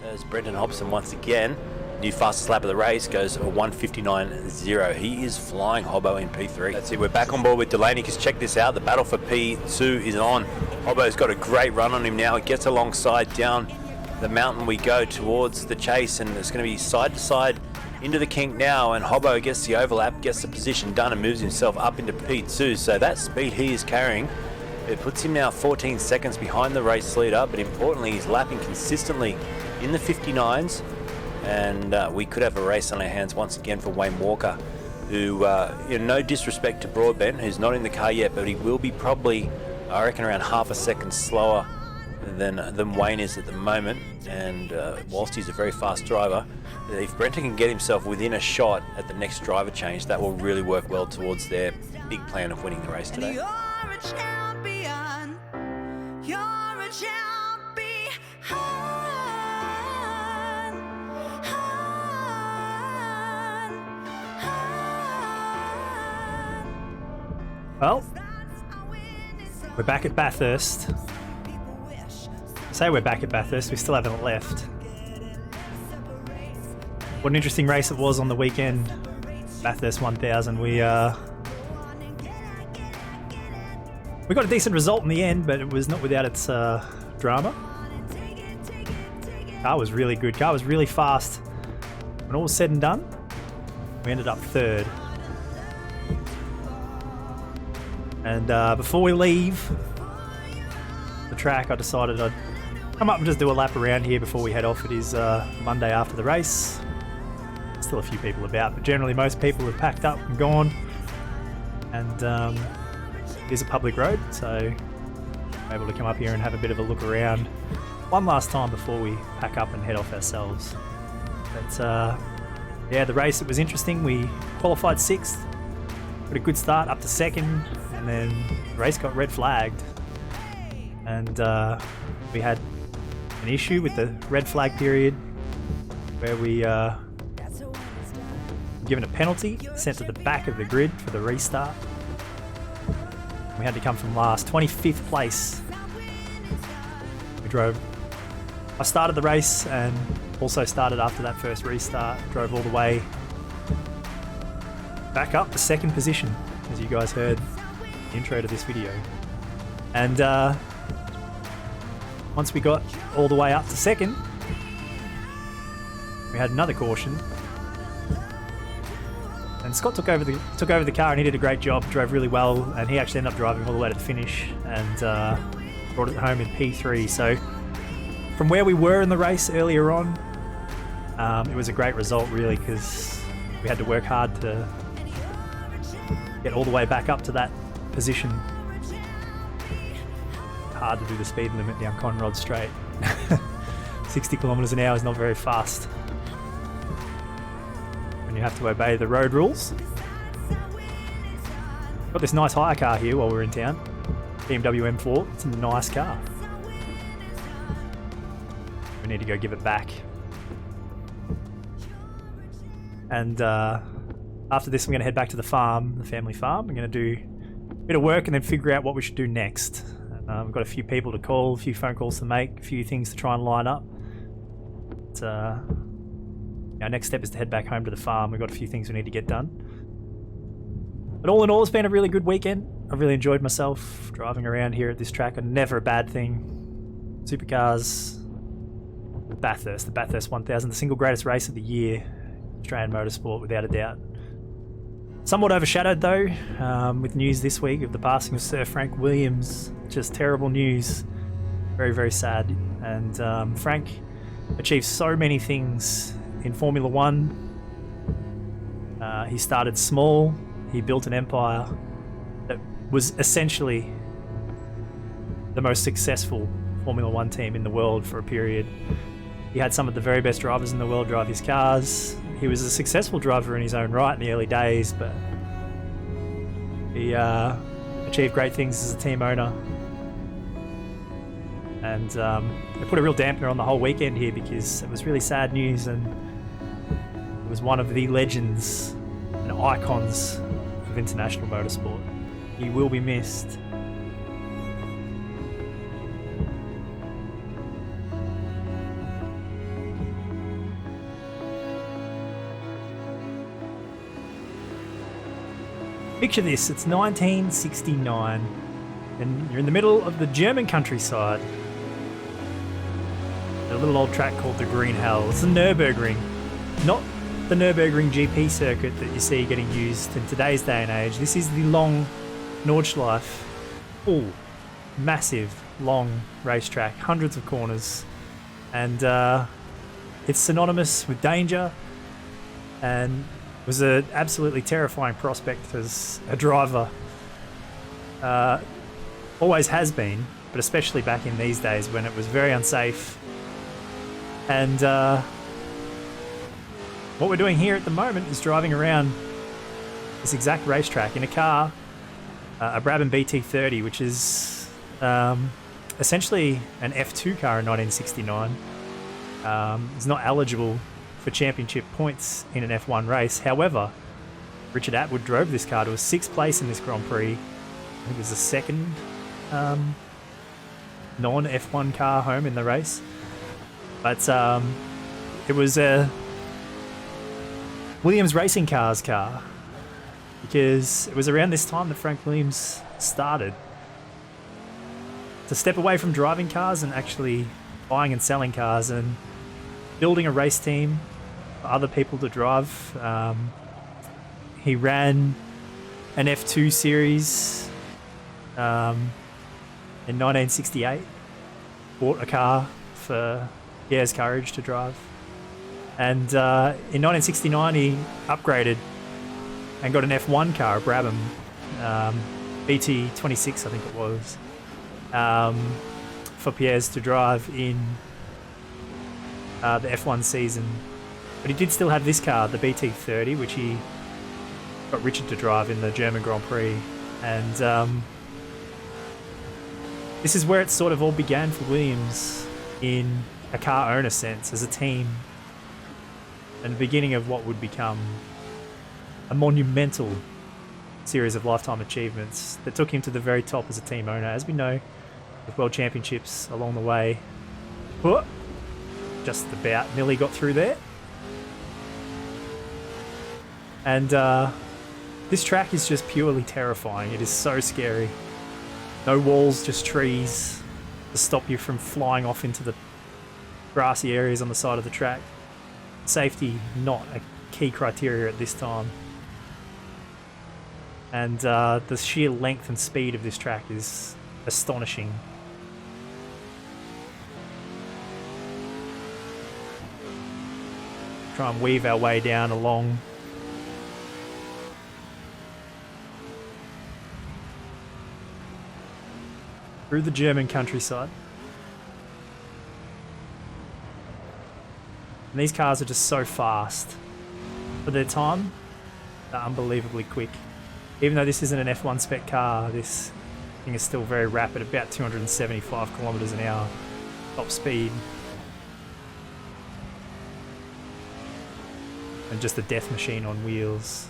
as Brendan Hobson once again, new fastest lap of the race, goes a 1:59.0. He is flying, Hobbo in P3. That's it, we're back on board with Delaney, because check this out, the battle for P2 is on. Hobbo's got a great run on him now. It gets alongside, down the mountain we go towards the chase, and it's going to be side to side into the kink now, and Hobbo gets the overlap, gets the position done, and moves himself up into P2. So that speed he is carrying, it puts him now 14 seconds behind the race leader, but importantly he's lapping consistently in the 59s, and we could have a race on our hands once again for Wayne Walker, who, no disrespect to Broadbent, who's not in the car yet, but he will be probably, I reckon, around half a second slower than Wayne is at the moment. And whilst he's a very fast driver, if Brenton can get himself within a shot at the next driver change, that will really work well towards their big plan of winning the race today. You're a champion. You're a champion. Well, we're back at Bathurst. I say we're back at Bathurst, we still haven't left. What an interesting race it was on the weekend. Bathurst 1000. We got a decent result in the end, but it was not without its drama. Car was really good. Car was really fast. When all was said and done, we ended up third. And before we leave the track, I decided I'd come up and just do a lap around here before we head off. It is Monday after the race. Still a few people about, but generally most people have packed up and gone. And it is a public road, so I'm able to come up here and have a bit of a look around one last time before we pack up and head off ourselves. But yeah, the race, it was interesting. We qualified 6th, got a good start up to 2nd, and then the race got red flagged, and we had an issue with the red flag period where we were given a penalty, sent to the back of the grid for the restart. We had to come from last, 25th place. I started the race and also started after that first restart, drove all the way back up to 2nd position, as you guys heard in the intro to this video. And once we got all the way up to 2nd, we had another caution. And Scott took over the car, and he did a great job, drove really well, and he actually ended up driving all the way to the finish and brought it home in P3. So from where we were in the race earlier on, it was a great result really, because we had to work hard to get all the way back up to that position. Hard to do the speed limit down Conrod Straight. 60 kilometers an hour is not very fast when you have to obey the road rules. Got this nice hire car here while we're in town. BMW M4. It's a nice car. We need to go give it back. And after this, I'm going to head back to the farm, the family farm. I'm going to do a bit of work and then figure out what we should do next. We've got a few people to call, a few phone calls to make, a few things to try and line up. But, our next step is to head back home to the farm. We've got a few things we need to get done. But all in all, it's been a really good weekend. I've really enjoyed myself driving around here at this track. Never a bad thing. Supercars, the Bathurst 1000, the single greatest race of the year. Australian motorsport, without a doubt. Somewhat overshadowed though, with news this week of the passing of Sir Frank Williams. Just terrible news. Very, very sad. And Frank achieved so many things in Formula One. He started small. He built an empire that was essentially the most successful Formula One team in the world for a period. He had some of the very best drivers in the world drive his cars. He was a successful driver in his own right in the early days, but he achieved great things as a team owner. And it put a real dampener on the whole weekend here, because it was really sad news, and it was one of the legends and icons of international motorsport. He will be missed. Picture this, it's 1969, and you're in the middle of the German countryside. A little old track called the Green Hell. It's the Nurburgring. Not the Nurburgring GP circuit that you see getting used in today's day and age. This is the long Nordschleife. Full, massive, long racetrack, hundreds of corners. And it's synonymous with danger, and was an absolutely terrifying prospect as a driver. Always has been, but especially back in these days when it was very unsafe. And what we're doing here at the moment is driving around this exact racetrack in a car, a Brabham BT30, which is essentially an F2 car in 1969. It's not eligible for championship points in an F1 race. However, Richard Atwood drove this car to a 6th place in this Grand Prix. I think it was the second non-F1 car home in the race. But it was a Williams Racing Cars car, because it was around this time that Frank Williams started to step away from driving cars and actually buying and selling cars and building a race team for other people to drive. He ran an F2 series in 1968, bought a car for Pierre's Courage to drive. And in 1969 he upgraded and got an F1 car, a Brabham BT26 I think it was, for Pierre's to drive in the F1 season. But he did still have this car, the BT30, which he got Richard to drive in the German Grand Prix. And this is where it sort of all began for Williams in a car owner sense, as a team, and the beginning of what would become a monumental series of lifetime achievements that took him to the very top as a team owner, as we know, with world championships along the way. Whoa, just about nearly got through there. And this track is just purely terrifying. It is so scary. No walls, just trees to stop you from flying off into the grassy areas on the side of the track. Safety not a key criteria at this time. And the sheer length and speed of this track is astonishing. Try and weave our way down along through the German countryside. And these cars are just so fast. For their time, they're unbelievably quick. Even though this isn't an F1 spec car, this thing is still very rapid, about 275 kilometers an hour top speed. And just a death machine on wheels.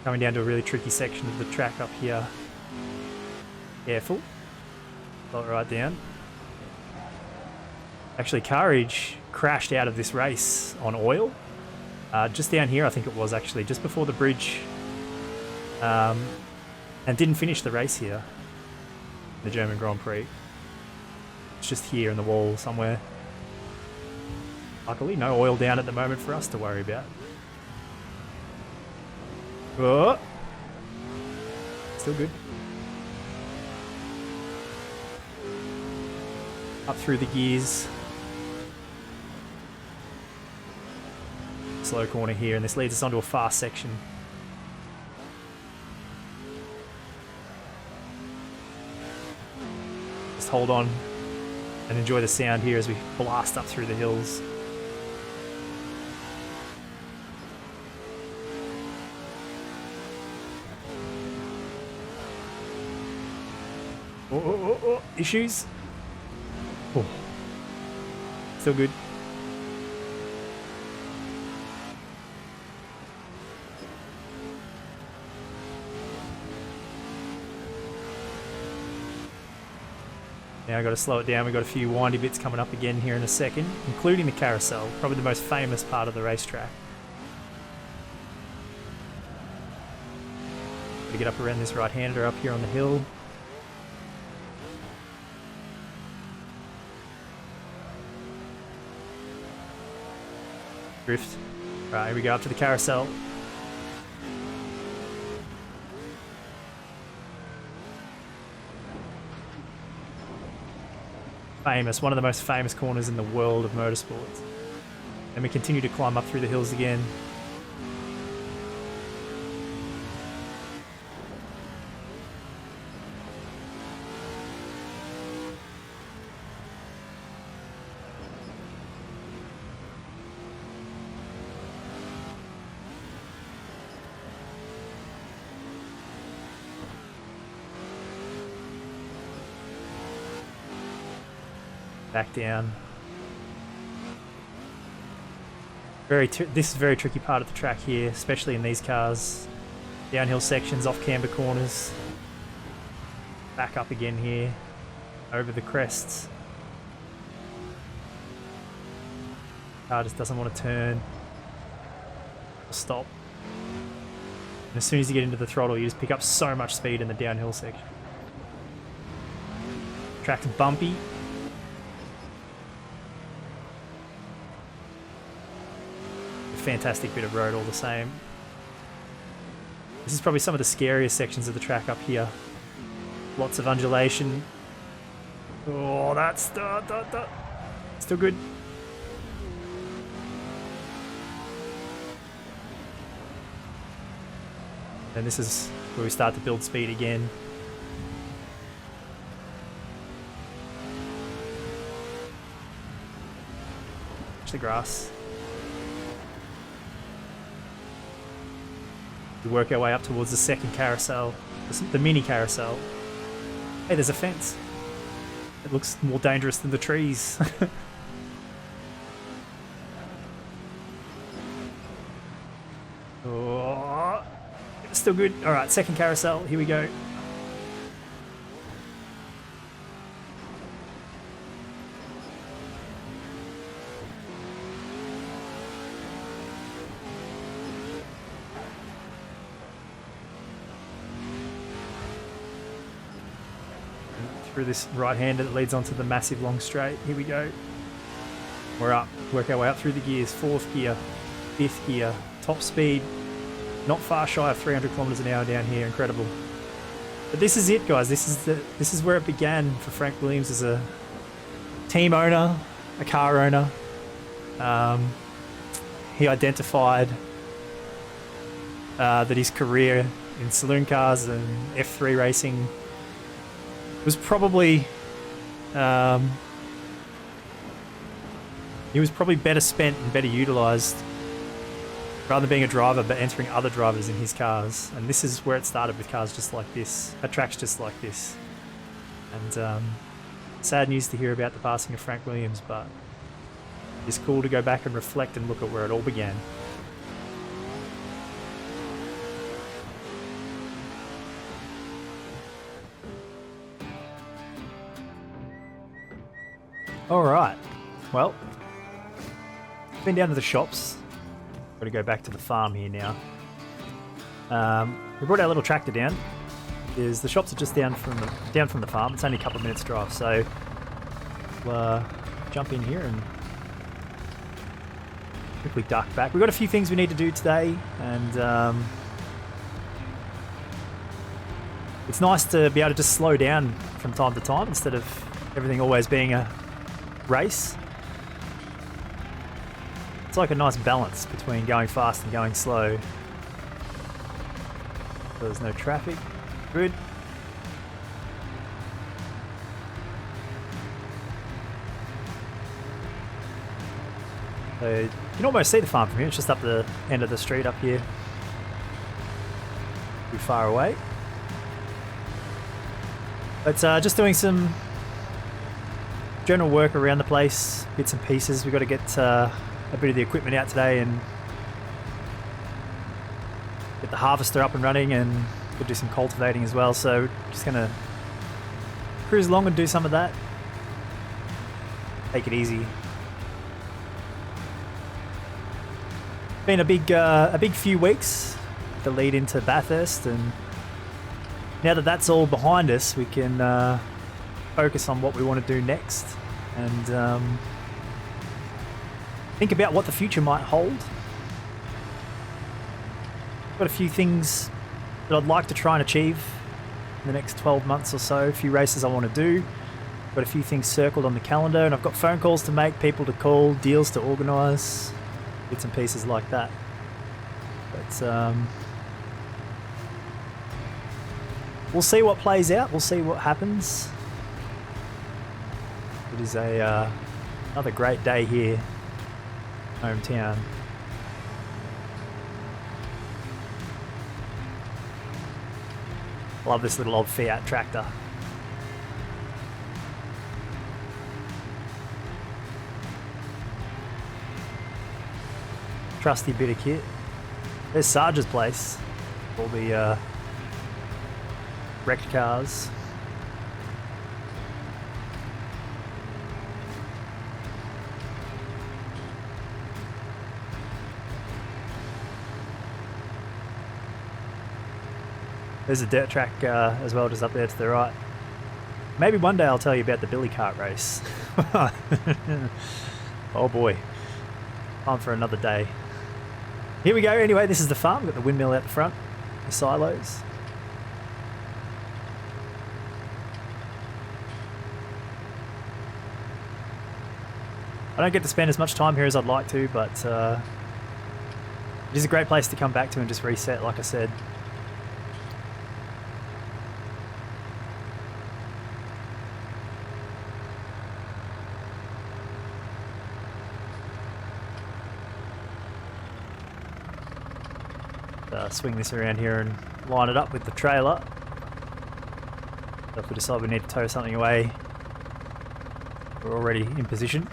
Coming down to a really tricky section of the track up here. Careful. Slow it right down. Actually, Courage crashed out of this race on oil. Just down here, I think it was actually, just before the bridge. And didn't finish the race here. The German Grand Prix. It's just here in the wall somewhere. Luckily, no oil down at the moment for us to worry about. Oh. Still good. Up through the gears. Slow corner here, and this leads us onto a fast section. Just hold on and enjoy the sound here as we blast up through the hills. Oh, issues. Oh. Still good. Now I've got to slow it down. We've got a few windy bits coming up again here in a second, including the carousel, probably the most famous part of the racetrack. Gotta get up around this right-hander up here on the hill. Drift. Right, here we go up to the carousel. Famous, one of the most famous corners in the world of motorsports. And we continue to climb up through the hills again. Back down. This is a very tricky part of the track here, especially in these cars. Downhill sections, off camber corners. Back up again here, over the crests. Car just doesn't want to turn or stop. And as soon as you get into the throttle, you just pick up so much speed in the downhill section. Track's bumpy. Fantastic bit of road all the same. This is probably some of the scariest sections of the track up here. Lots of undulation. Oh, that's still good. And this is where we start to build speed again. Touch the grass. We work our way up towards the second carousel, the mini carousel. Hey, there's a fence. It looks more dangerous than the trees. Oh, it's still good. All right, second carousel. Here we go. Through this right-hander that leads onto the massive long straight. Here we go. We're up. Work our way up through the gears. 4th gear, 5th gear, top speed. Not far shy of 300 kilometers an hour down here. Incredible. But this is it, guys. This is where it began for Frank Williams as a team owner, a car owner. He identified that his career in saloon cars and F3 racing was probably he was probably better spent and better utilized rather than being a driver but entering other drivers in his cars. And this is where it started, with cars just like this, tracks just like this. And sad news to hear about the passing of Frank Williams, but it's cool to go back and reflect and look at where it all began. Alright, well, been down to the shops. Got to go back to the farm here now. We brought our little tractor down because the shops are just down from the farm. It's only a couple of minutes drive, so we'll jump in here and quickly duck back. We've got a few things we need to do today, and it's nice to be able to just slow down from time to time instead of everything always being a race. It's like a nice balance between going fast and going slow. So there's no traffic. Good. So you can almost see the farm from here. It's just up the end of the street up here. Too far away. But just doing some general work around the place, bits and pieces. We've got to get a bit of the equipment out today and get the harvester up and running, and could do some cultivating as well. So just going to cruise along and do some of that. Take it easy. Been a big few weeks, the lead into Bathurst, and now that that's all behind us, we can focus on what we want to do next and think about what the future might hold. Got a few things that I'd like to try and achieve in the next 12 months or so. A few races I want to do. Got a few things circled on the calendar, and I've got phone calls to make, people to call, deals to organise, bits and pieces like that. But we'll see what plays out. We'll see what happens. It is another great day here, hometown. Love this little old Fiat tractor. Trusty bit of kit. There's Sarge's place. All the wrecked cars. There's a dirt track as well, just up there to the right. Maybe one day I'll tell you about the billy cart race. Oh boy. Time for another day. Here we go. Anyway, this is the farm. We've got the windmill out the front, the silos. I don't get to spend as much time here as I'd like to, but it is a great place to come back to and just reset, like I said. Swing this around here and line it up with the trailer. So if we decide we need to tow something away, we're already in position.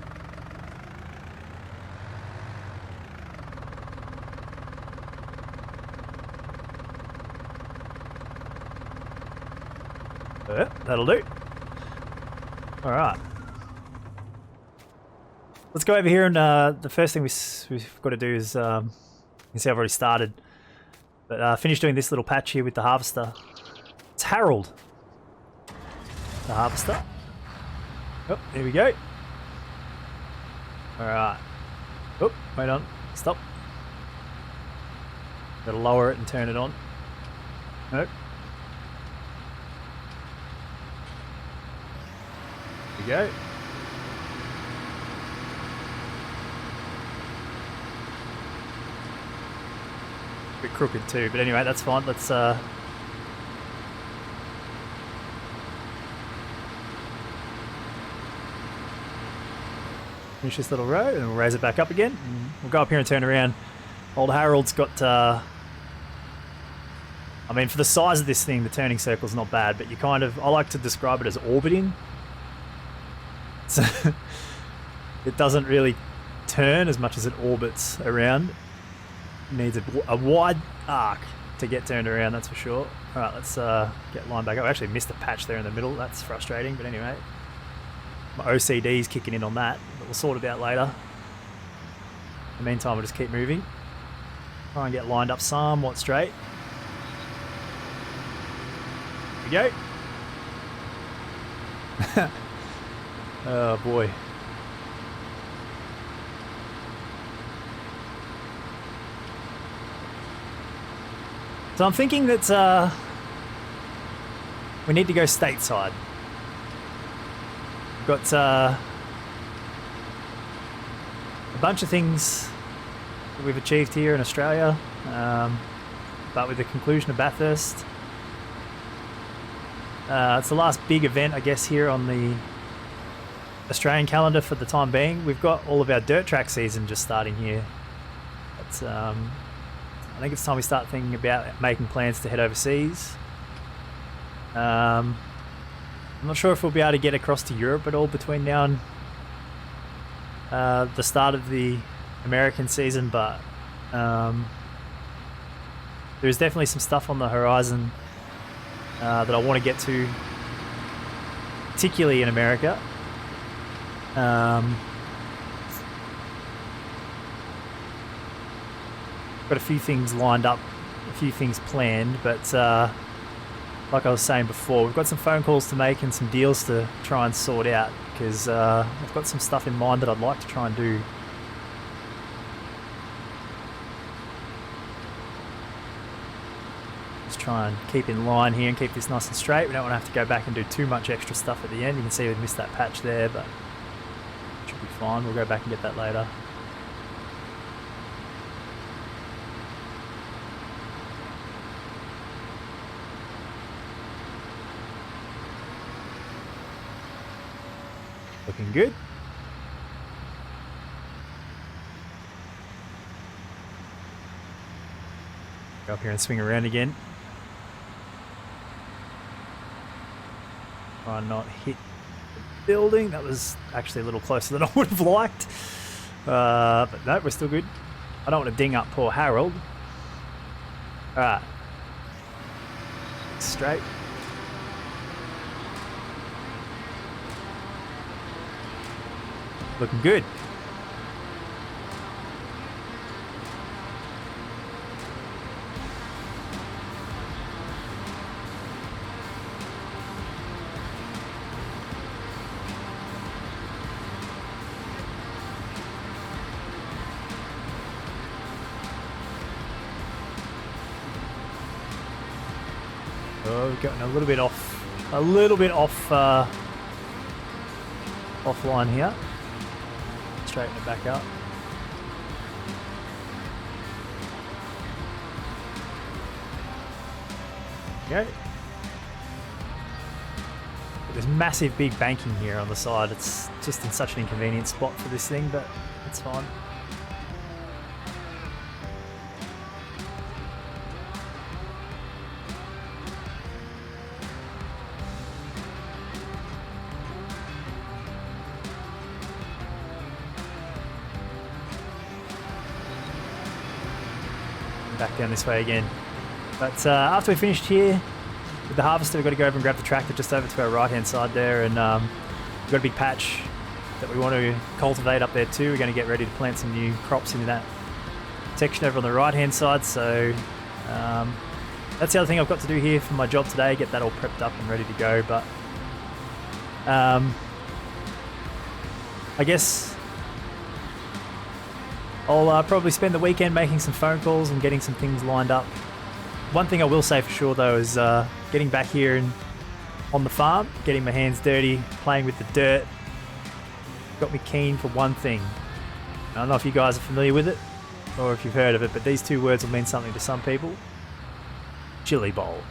That'll do. Alright. Let's go over here and the first thing we've got to do is, you can see I've already started. But finish doing this little patch here with the harvester. It's Harold, the harvester. Oh, here we go. Alright. Oh, wait on. Stop. Gotta lower it and turn it on. Nope. There we go. Bit crooked too, but anyway, that's fine. Let's finish this little row and we'll raise it back up again. And we'll go up here and turn around. Old Harold's got I mean, for the size of this thing, the turning circle's not bad, but you kind of, I like to describe it as orbiting. So it doesn't really turn as much as it orbits around. Needs a wide arc to get turned around, that's for sure. Alright, let's get lined back up. I actually missed a patch there in the middle. That's frustrating, but anyway. My OCD's kicking in on that, but we'll sort it out later. In the meantime, we'll just keep moving. Try and get lined up somewhat straight. Here we go. Oh boy. So I'm thinking that we need to go stateside. We've got a bunch of things that we've achieved here in Australia, but with the conclusion of Bathurst, it's the last big event, I guess, here on the Australian calendar for the time being. We've got all of our dirt track season just starting here. It's I think it's time we start thinking about making plans to head overseas. I'm not sure if we'll be able to get across to Europe at all between now and the start of the American season, but there's definitely some stuff on the horizon that I want to get to, particularly in America. Got a few things lined up, a few things planned, but like I was saying before, we've got some phone calls to make and some deals to try and sort out, because I've got some stuff in mind that I'd like to try and do. Just try and keep in line here and keep this nice and straight. We don't want to have to go back and do too much extra stuff at the end. You can see we've missed that patch there, but it should be fine. We'll go back and get that later. Looking good. Go up here and swing around again. Try and not hit the building. That was actually a little closer than I would have liked. But no, we're still good. I don't want to ding up poor Harold. Alright. Straight. Looking good. Oh, we're getting a little bit off offline here. Straighten it back up. Okay. There's massive big banking here on the side. It's just in such an inconvenient spot for this thing, but it's fine. Back down this way again. But after we finished here with the harvester, we've got to go over and grab the tractor just over to our right hand side there, and we've got a big patch that we want to cultivate up there too. We're going to get ready to plant some new crops into that section over on the right hand side, so that's the other thing I've got to do here for my job today, get that all prepped up and ready to go. But I guess I'll probably spend the weekend making some phone calls and getting some things lined up. One thing I will say for sure though is getting back here and on the farm, getting my hands dirty, playing with the dirt, got me keen for one thing. I don't know if you guys are familiar with it or if you've heard of it, but these two words will mean something to some people. Chili bowl.